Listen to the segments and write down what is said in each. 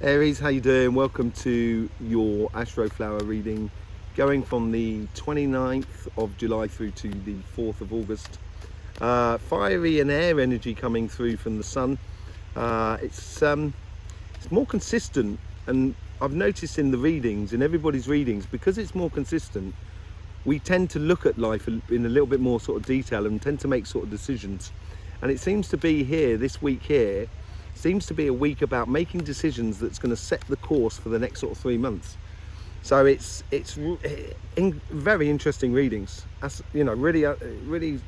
Aries, how you doing? Welcome to your Astroflower reading, going from the 29th of July through to the 4th of August. Fiery and air energy coming through from the sun. It's more consistent, and I've noticed in the readings, in everybody's readings, because it's more consistent, we tend to look at life in a little bit more sort of detail and tend to make sort of decisions. And it seems to be here, this week here, seems to be a week about making decisions that's going to set the course for the next sort of 3 months. So it's very interesting readings. That's, you know, really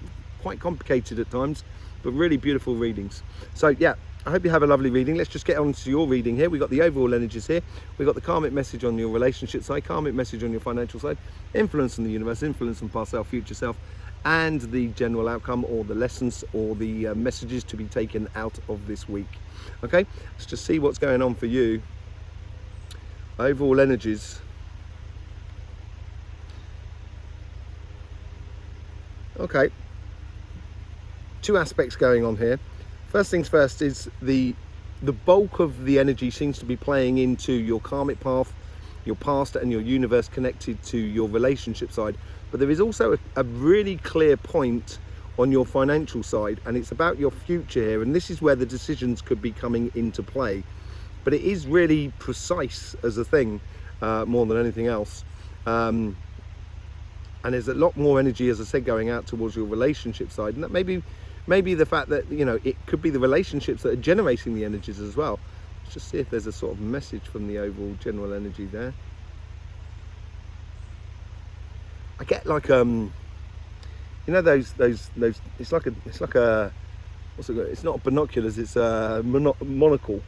quite complicated at times, but really beautiful readings. So yeah, I hope you have a lovely reading. Let's just get on to your reading here. We've got the overall energies here. We've got the karmic message on your relationship side, karmic message on your financial side, influence on the universe, influence on past self, future self, and the general outcome, or the lessons, or the messages to be taken out of this week. Okay, let's just see what's going on for you. Overall energies. Okay, two aspects going on here. First things first is the bulk of the energy seems to be playing into your karmic path, your past, and your universe connected to your relationship side. But there is also a really clear point on your financial side, and it's about your future here, and this is where the decisions could be coming into play. But it is really precise as a thing, more than anything else. And there's a lot more energy, as I said, going out towards your relationship side, and that maybe the fact that, you know, it could be the relationships that are generating the energies as well. Let's just see if there's a sort of message from the overall general energy there. I get like you know, those it's like a what's it called? It's not binoculars, it's a monocle,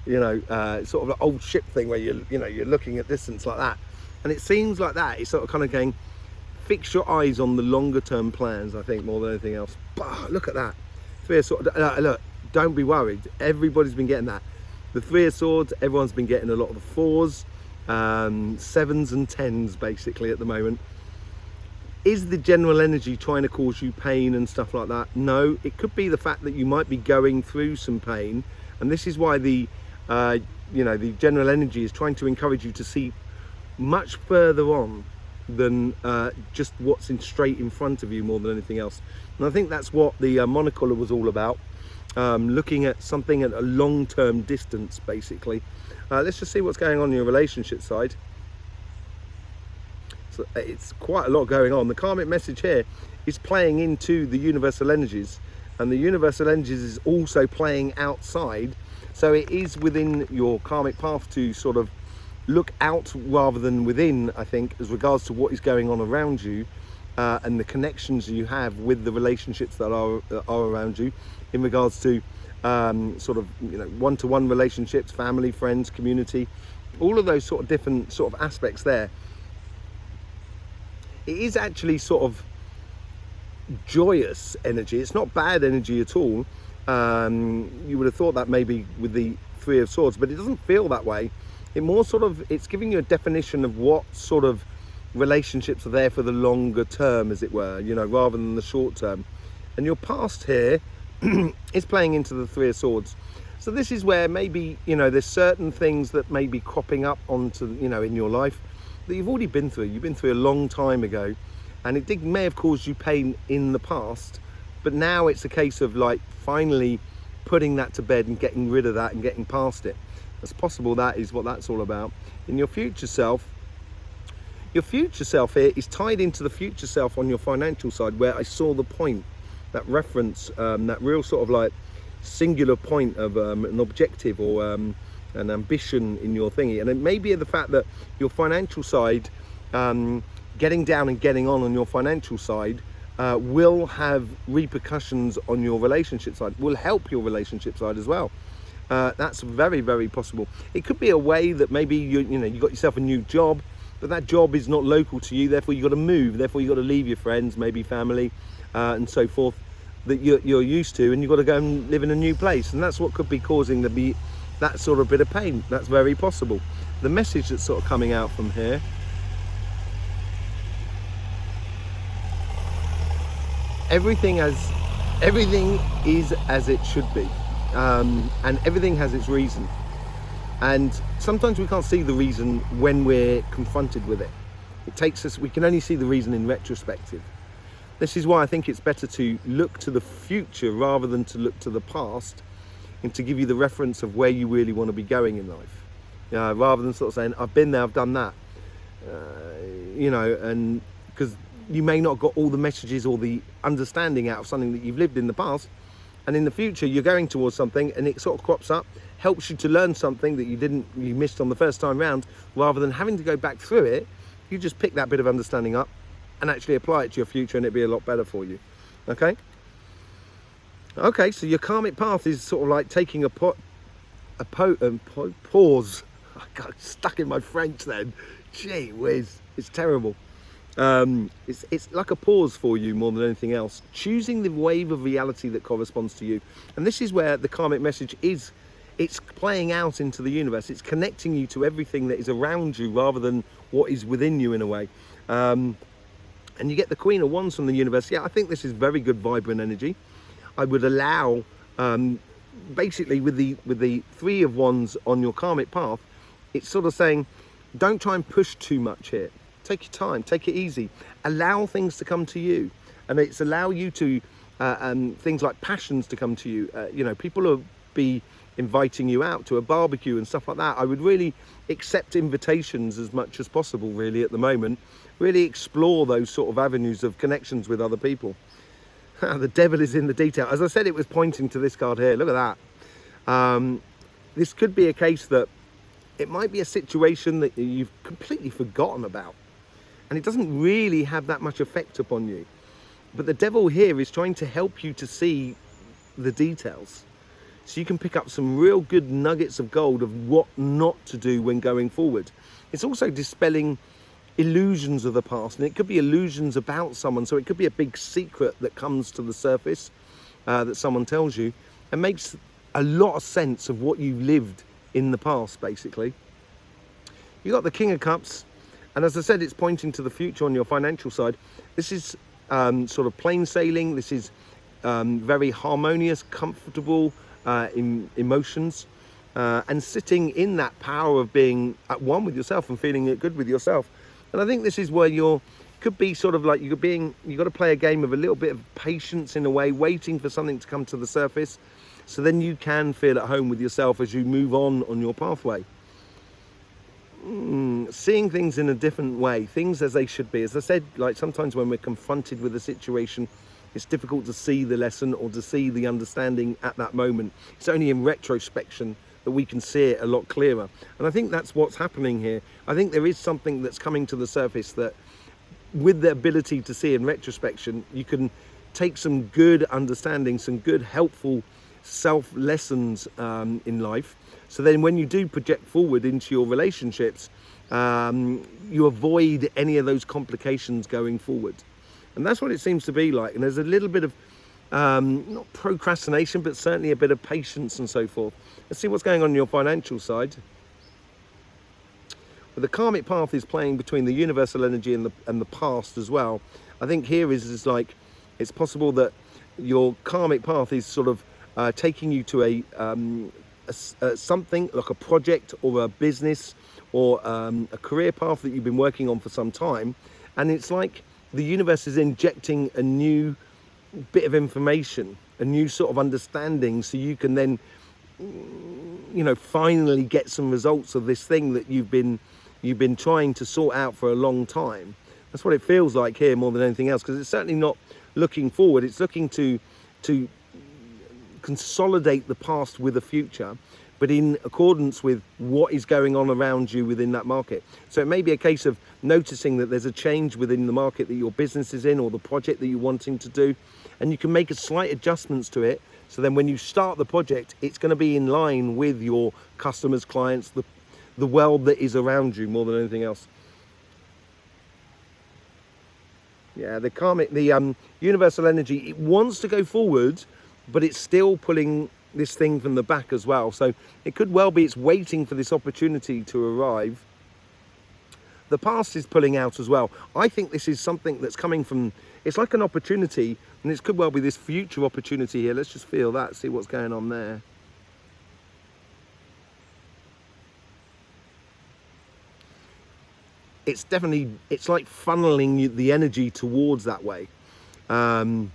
you know, it's sort of an old ship thing where you're looking at distance like that, and it seems like that it's sort of kind of going, fix your eyes on the longer term plans, I think, more than anything else. Bah, look at that. Three of Swords. Look, don't be worried, everybody's been getting that. The Three of Swords, everyone's been getting a lot of the fours, sevens and tens basically at the moment. Is the general energy trying to cause you pain and stuff like that? No, it could be the fact that you might be going through some pain, and this is why the the general energy is trying to encourage you to see much further on than just what's straight in front of you, more than anything else. And I think that's what the monocle was all about, looking at something at a long-term distance basically. Let's just see what's going on in your relationship side. So it's quite a lot going on. The karmic message here is playing into the universal energies, and the universal energies is also playing outside. So it is within your karmic path to sort of look out rather than within, I think, as regards to what is going on around you, and the connections you have with the relationships that are around you, in regards to sort of, you know, one-to-one relationships, family, friends, community, all of those sort of different sort of aspects there. It is actually sort of joyous energy. It's not bad energy at all. You would have thought that maybe with the Three of Swords, but it doesn't feel that way. It more sort of, it's giving you a definition of what sort of relationships are there for the longer term, as it were, you know, rather than the short term. And your past here is playing into the Three of Swords. So this is where maybe, you know, there's certain things that may be cropping up onto, you know, in your life that you've already been through. You've been through a long time ago, and it may have caused you pain in the past, but now it's a case of like finally putting that to bed and getting rid of that and getting past it. It's possible that is what that's all about. In your future self here is tied into the future self on your financial side, where I saw the point, that reference, that real sort of like singular point of an objective or an ambition in your thingy. And it may be the fact that your financial side, getting down and getting on your financial side, will have repercussions on your relationship side, will help your relationship side as well. That's very, very possible. It could be a way that maybe you got yourself a new job, but that job is not local to you, therefore you've got to move, therefore you've got to leave your friends, maybe family, and so forth, that you're used to, and you've got to go and live in a new place, and that's what could be causing that sort of bit of pain. That's very possible. The message that's sort of coming out from here, everything is as it should be, and everything has its reason. And sometimes we can't see the reason when we're confronted with it. We can only see the reason in retrospective. This is why I think it's better to look to the future rather than to look to the past, and to give you the reference of where you really want to be going in life. Rather than sort of saying, I've been there, I've done that. And because you may not got all the messages or the understanding out of something that you've lived in the past, and in the future you're going towards something and it sort of crops up, helps you to learn something that you missed on the first time round. Rather than having to go back through it, you just pick that bit of understanding up and actually apply it to your future, and it'd be a lot better for you. Okay, so your karmic path is sort of like taking a pause. I got stuck in my French then. Gee whiz, it's terrible. It's like a pause for you more than anything else. Choosing the wave of reality that corresponds to you. And this is where the karmic message is. It's playing out into the universe. It's connecting you to everything that is around you rather than what is within you in a way. And you get the Queen of Wands from the universe. Yeah, I think this is very good, vibrant energy. I would allow, basically with the Three of Wands on your karmic path, it's sort of saying, don't try and push too much here. Take your time, take it easy. Allow things to come to you. And it's allow you to, things like passions to come to you. People will be inviting you out to a barbecue and stuff like that. I would really accept invitations as much as possible, really, at the moment. Really explore those sort of avenues of connections with other people. The devil is in the detail. As I said, it was pointing to this card here. Look at that. This could be a case that it might be a situation that you've completely forgotten about, and it doesn't really have that much effect upon you. But the devil here is trying to help you to see the details, so you can pick up some real good nuggets of gold of what not to do when going forward. It's also dispelling illusions of the past, and it could be illusions about someone. So it could be a big secret that comes to the surface that someone tells you, and makes a lot of sense of what you've lived in the past. Basically, you got the King of Cups, and as I said, it's pointing to the future on your financial side. This is sort of plain sailing. This is very harmonious, comfortable emotions, and sitting in that power of being at one with yourself and feeling it good with yourself. And I think this is where could be sort of like you've got to play a game of a little bit of patience in a way, waiting for something to come to the surface, so then you can feel at home with yourself as you move on your pathway. Seeing things in a different way, things as they should be. As I said, like sometimes when we're confronted with a situation, it's difficult to see the lesson or to see the understanding at that moment. It's only in retrospection that we can see it a lot clearer. And I think that's what's happening here. I think there is something that's coming to the surface that, with the ability to see in retrospection, you can take some good understanding, some good helpful self lessons in life. So then when you do project forward into your relationships, you avoid any of those complications going forward. And that's what it seems to be like. And there's a little bit of not procrastination, but certainly a bit of patience and so forth. Let's see what's going on your financial side. But the karmic path is playing between the universal energy and the past as well. I think here is like, it's possible that your karmic path is sort of taking you to a something like a project or a business or a career path that you've been working on for some time, and it's like the universe is injecting a new bit of information, a new sort of understanding, so you can then finally get some results of this thing that you've been trying to sort out for a long time. That's what it feels like here more than anything else, because it's certainly not looking forward. It's looking to consolidate the past with the future, but in accordance with what is going on around you within that market. So it may be a case of noticing that there's a change within the market that your business is in, or the project that you're wanting to do, and you can make a slight adjustments to it. So then when you start the project, it's going to be in line with your customers, clients, the world that is around you more than anything else. Yeah, the universal energy, it wants to go forward, but it's still pulling this thing from the back as well. So it could well be it's waiting for this opportunity to arrive. The past is pulling out as well. I think this is something that's coming from, it's like an opportunity, and this could well be this future opportunity here. Let's just feel that, see what's going on there. it's definitely, it's like funneling the energy towards that way, and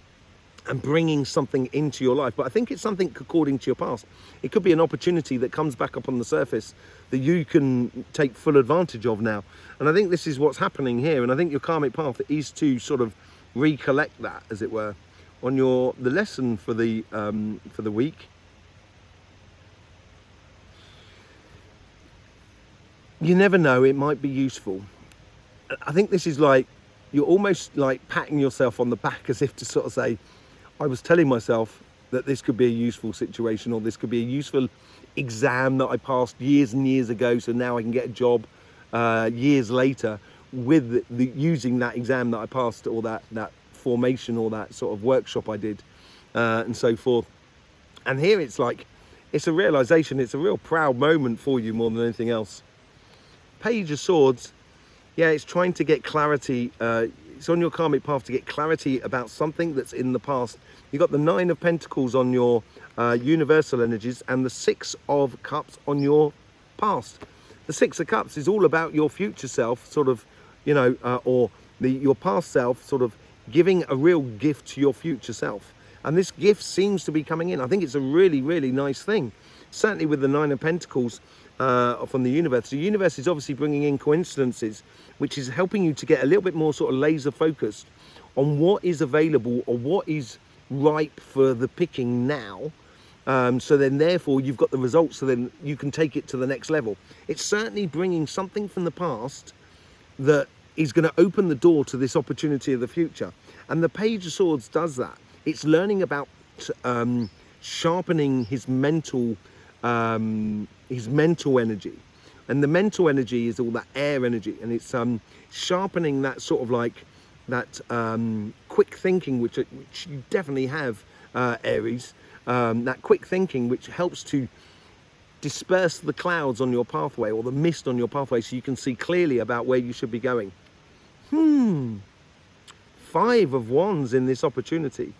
bringing something into your life. But I think it's something according to your past. It could be an opportunity that comes back up on the surface that you can take full advantage of now. And I think this is what's happening here. And I think your karmic path is to sort of recollect that, as it were, on the lesson for the week. You never know, it might be useful. I think this is like, you're almost like patting yourself on the back as if to sort of say, I was telling myself that this could be a useful situation, or this could be a useful exam that I passed years and years ago, so now I can get a job years later with using that exam that I passed, or that formation, or that sort of workshop I did, and so forth. And here it's like, it's a realization, it's a real proud moment for you more than anything else. Page of Swords, yeah, it's trying to get clarity. It's on your karmic path to get clarity about something that's in the past. You've got the 9 of Pentacles on your universal energies, and the 6 of Cups on your past. The 6 of Cups is all about your future self, sort of, you know, or your past self, sort of giving a real gift to your future self. And this gift seems to be coming in. I think it's a really, really nice thing. Certainly with the 9 of Pentacles from the universe. The universe is obviously bringing in coincidences, which is helping you to get a little bit more sort of laser focused on what is available, or what is ripe for the picking now. So then therefore you've got the results, so then you can take it to the next level. It's certainly bringing something from the past that is going to open the door to this opportunity of the future. And the Page of Swords does that. It's learning about sharpening his mental energy. And the mental energy is all that air energy, and it's sharpening that sort of like that quick thinking, which you definitely have, Aries. That quick thinking which helps to disperse the clouds on your pathway, or the mist on your pathway, so you can see clearly about where you should be going. 5 of Wands in this opportunity.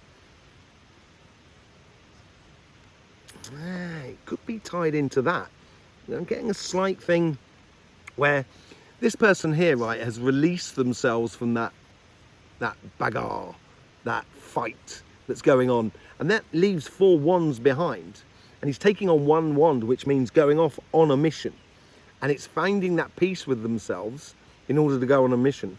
It could be tied into that. I'm getting a slight thing where this person here, right, has released themselves from that bagarre, that fight that's going on, and that leaves 4 wands behind, and he's taking on 1 wand, which means going off on a mission, and it's finding that peace with themselves in order to go on a mission.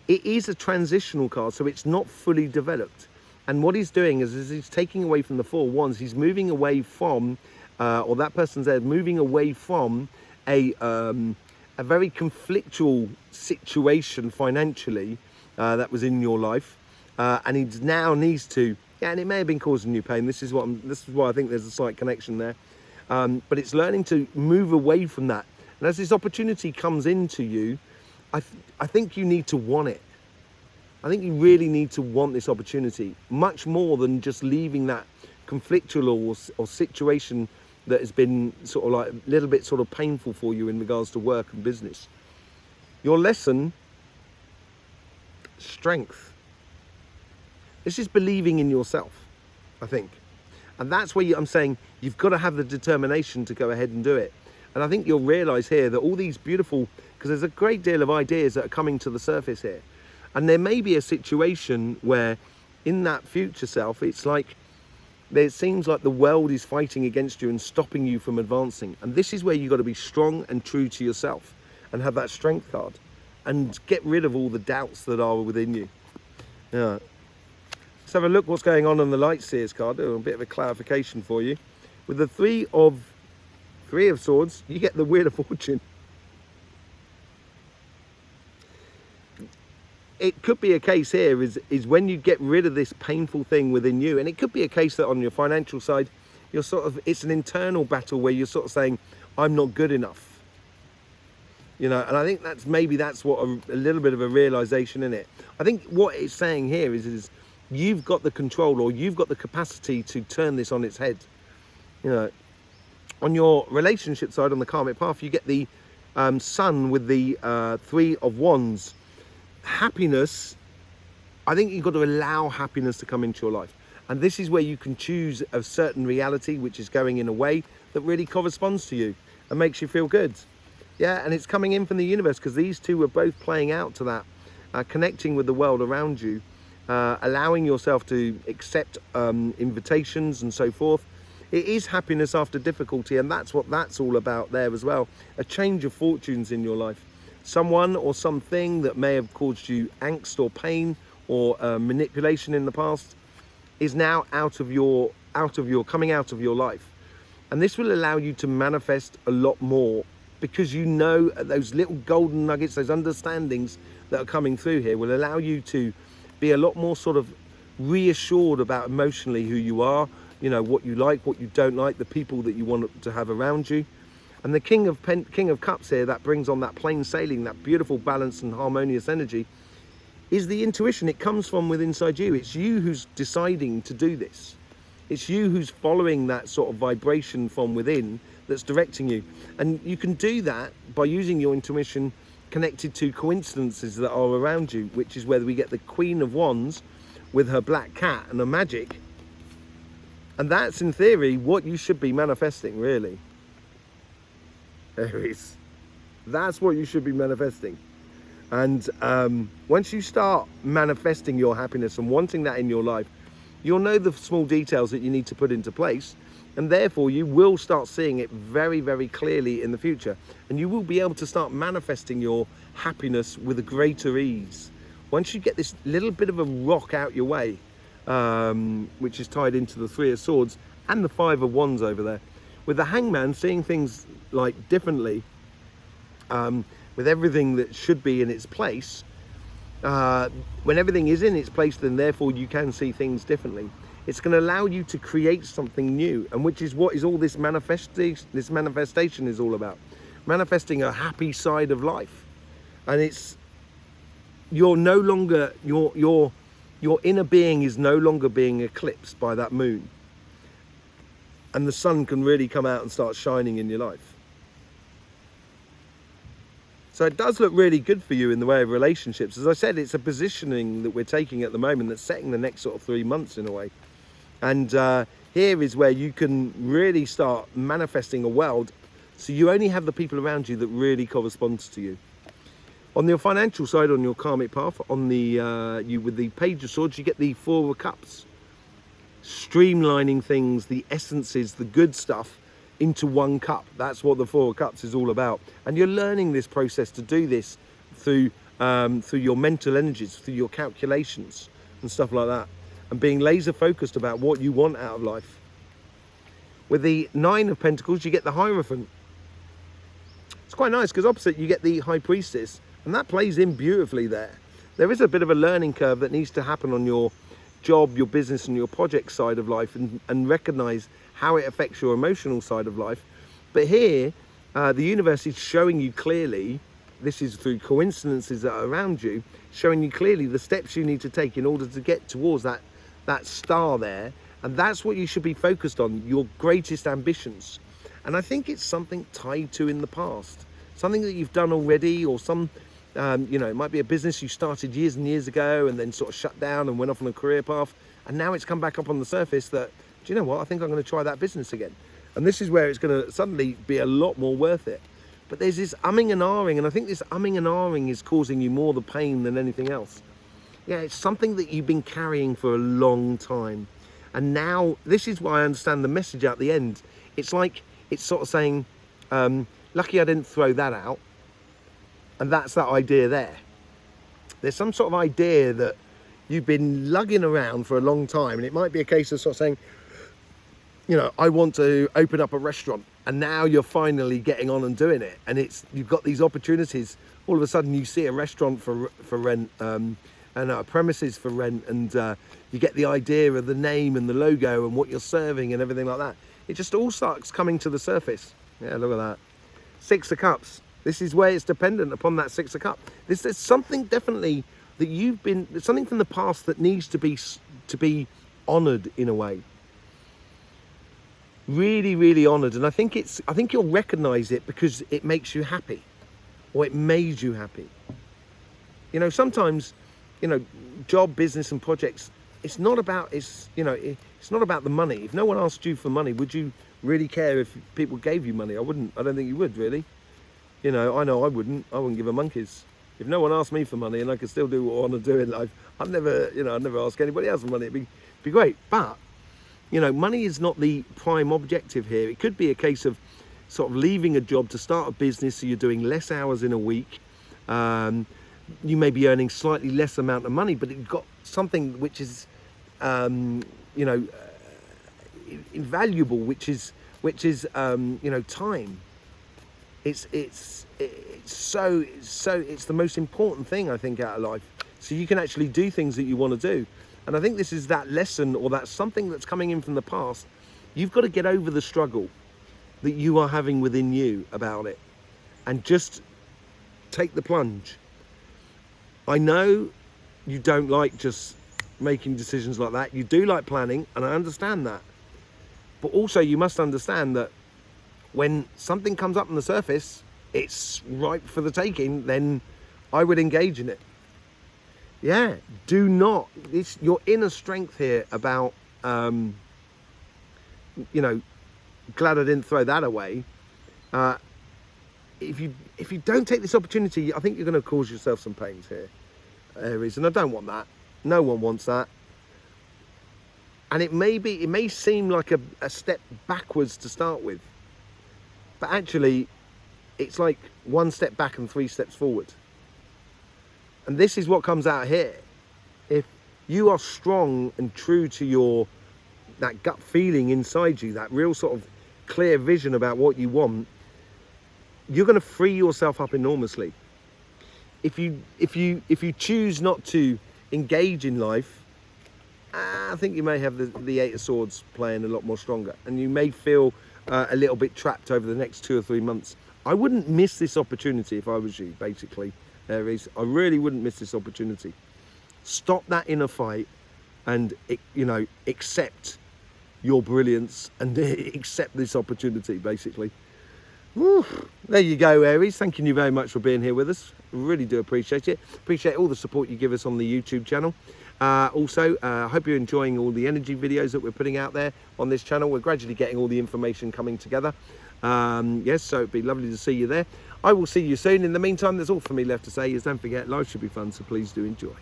It is a transitional card, so it's not fully developed. And what he's doing is he's taking away from the 4 wands. He's moving away from, or that person's there, moving away from a very conflictual situation financially that was in your life, and he now needs to. Yeah, and it may have been causing you pain. This is why I think there's a slight connection there. But it's learning to move away from that. And as this opportunity comes into you, I think you need to want it. I think you really need to want this opportunity, much more than just leaving that conflictual or situation that has been sort of like a little bit sort of painful for you in regards to work and business. Your lesson, strength. This is believing in yourself, I think. And that's where I'm saying you've got to have the determination to go ahead and do it. And I think you'll realize here that all these beautiful, because there's a great deal of ideas that are coming to the surface here. And there may be a situation where in that future self, it's like, it seems like the world is fighting against you and stopping you from advancing. And this is where you've got to be strong and true to yourself and have that strength card and get rid of all the doubts that are within you. Yeah. Let's have a look what's going on the Light Seers card. A bit of a clarification for you. With the three of Swords, you get the Wheel of Fortune. It could be a case here is when you get rid of this painful thing within you, and it could be a case that on your financial side, you're sort of, it's an internal battle where you're sort of saying, I'm not good enough. You know, and I think that's what a little bit of a realization in it. I think what it's saying here is you've got the control, or you've got the capacity to turn this on its head. You know, on your relationship side, on the karmic path, you get the Sun with the 3 of Wands. Happiness, I think you've got to allow happiness to come into your life. And this is where you can choose a certain reality which is going in a way that really corresponds to you and makes you feel good. Yeah, and it's coming in from the universe, because these two are both playing out to that, connecting with the world around you, allowing yourself to accept invitations and so forth. It is happiness after difficulty, and that's what that's all about there as well. A change of fortunes in your life. Someone or something that may have caused you angst or pain or manipulation in the past is now coming out of your life. And this will allow you to manifest a lot more, because you know those little golden nuggets, those understandings that are coming through here will allow you to be a lot more sort of reassured about emotionally who you are, you know, what you like, what you don't like, the people that you want to have around you. And the King of Cups here, that brings on that plain sailing, that beautiful balance and harmonious energy, is the intuition. It comes from within inside you. It's you who's deciding to do this. It's you who's following that sort of vibration from within that's directing you. And you can do that by using your intuition connected to coincidences that are around you, which is where we get the Queen of Wands with her black cat and her magic. And that's, in theory, what you should be manifesting, really. Aries. That's what you should be manifesting. And once you start manifesting your happiness and wanting that in your life, you'll know the small details that you need to put into place, and therefore you will start seeing it very, very clearly in the future, and you will be able to start manifesting your happiness with a greater ease. Once you get this little bit of a rock out your way, which is tied into the Three of Swords and the Five of Wands over there, with the Hangman seeing things like differently, with everything that should be in its place. When everything is in its place, then therefore you can see things differently. It's going to allow you to create something new, and which is what is all this manifestation is all about. Manifesting a happy side of life. And it's, you're no longer, your inner being is no longer being eclipsed by that moon, and the sun can really come out and start shining in your life. So it does look really good for you in the way of relationships. As I said, it's a positioning that we're taking at the moment that's setting the next sort of 3 months in a way. And here is where you can really start manifesting a world, so you only have the people around you that really corresponds to you. On your financial side, on your karmic path, on the with the Page of Swords, you get the Four of Cups. Streamlining things, the essences, the good stuff, into one cup. That's what the Four of Cups is all about. And you're learning this process to do this through your mental energies, through your calculations and stuff like that, and being laser focused about what you want out of life. With the Nine of Pentacles, you get the Hierophant. It's quite nice, because opposite you get the High Priestess, and that plays in beautifully there. There is a bit of a learning curve that needs to happen on your job, your business and your project side of life, and recognize how it affects your emotional side of life. But here, the universe is showing you clearly, this is through coincidences that are around you, showing you clearly the steps you need to take in order to get towards that star there. And that's what you should be focused on, your greatest ambitions. And I think it's something tied to in the past, something that you've done already, or some, you know, it might be a business you started years and years ago and then sort of shut down and went off on a career path. And now it's come back up on the surface that, do you know what, I think I'm going to try that business again. And this is where it's going to suddenly be a lot more worth it. But there's this umming and ahhing, and I think this umming and ahhing is causing you more the pain than anything else. Yeah, it's something that you've been carrying for a long time. And now, this is why I understand the message at the end. It's like, it's sort of saying, lucky I didn't throw that out. And that's that idea there. There's some sort of idea that you've been lugging around for a long time. And it might be a case of sort of saying, you know, I want to open up a restaurant, and now you're finally getting on and doing it. And you've got these opportunities. All of a sudden you see a restaurant for rent, and premises for rent, and you get the idea of the name and the logo and what you're serving and everything like that. It just all starts coming to the surface. Yeah, look at that. Six of Cups. This is where it's dependent upon that Six of Cups. There's something definitely that there's something from the past that needs to be honoured in a way. Really, really honoured. And I think you'll recognise it because it makes you happy, or it made you happy. You know, sometimes, you know, job, business and projects, it's not about the money. If no one asked you for money, would you really care if people gave you money? I don't think you would, really. You know I wouldn't give a monkey's. If no one asked me for money and I could still do what I want to do in life, I'd never ask anybody else for money. It'd be great. But, you know, money is not the prime objective here. It could be a case of sort of leaving a job to start a business, so you're doing less hours in a week. You may be earning slightly less amount of money, but you've got something which is, you know, invaluable, which is you know, time. It's the most important thing, I think, out of life. So you can actually do things that you want to do. And I think this is that lesson, or that something that's coming in from the past. You've got to get over the struggle that you are having within you about it, and just take the plunge. I know you don't like just making decisions like that. You do like planning, and I understand that. But also you must understand that when something comes up on the surface, it's ripe for the taking, then I would engage in it. Yeah, do not. It's your inner strength here about, you know, glad I didn't throw that away. If you don't take this opportunity, I think you're going to cause yourself some pains here, Aries, and I don't want that. No one wants that. And it may seem like a step backwards to start with, but actually it's like 1 step back and 3 steps forward. And this is what comes out here. If you are strong and true to that gut feeling inside you, that real sort of clear vision about what you want, you're going to free yourself up enormously. If you choose not to engage in life, I think you may have the 8 of Swords playing a lot more stronger, and you may feel a little bit trapped over the next 2 or 3 months. I wouldn't miss this opportunity if I was you, basically, Aries. I really wouldn't miss this opportunity. Stop that inner fight and, you know, accept your brilliance and accept this opportunity, basically. Woo. There you go, Aries. Thanking you very much for being here with us. Really do appreciate it. Appreciate all the support you give us on the YouTube channel. Also, I hope you're enjoying all the energy videos that we're putting out there on this channel. We're gradually getting all the information coming together. Yes, so it'd be lovely to see you there. I will see you soon. In the meantime, there's all for me left to say is don't forget, life should be fun, so please do enjoy.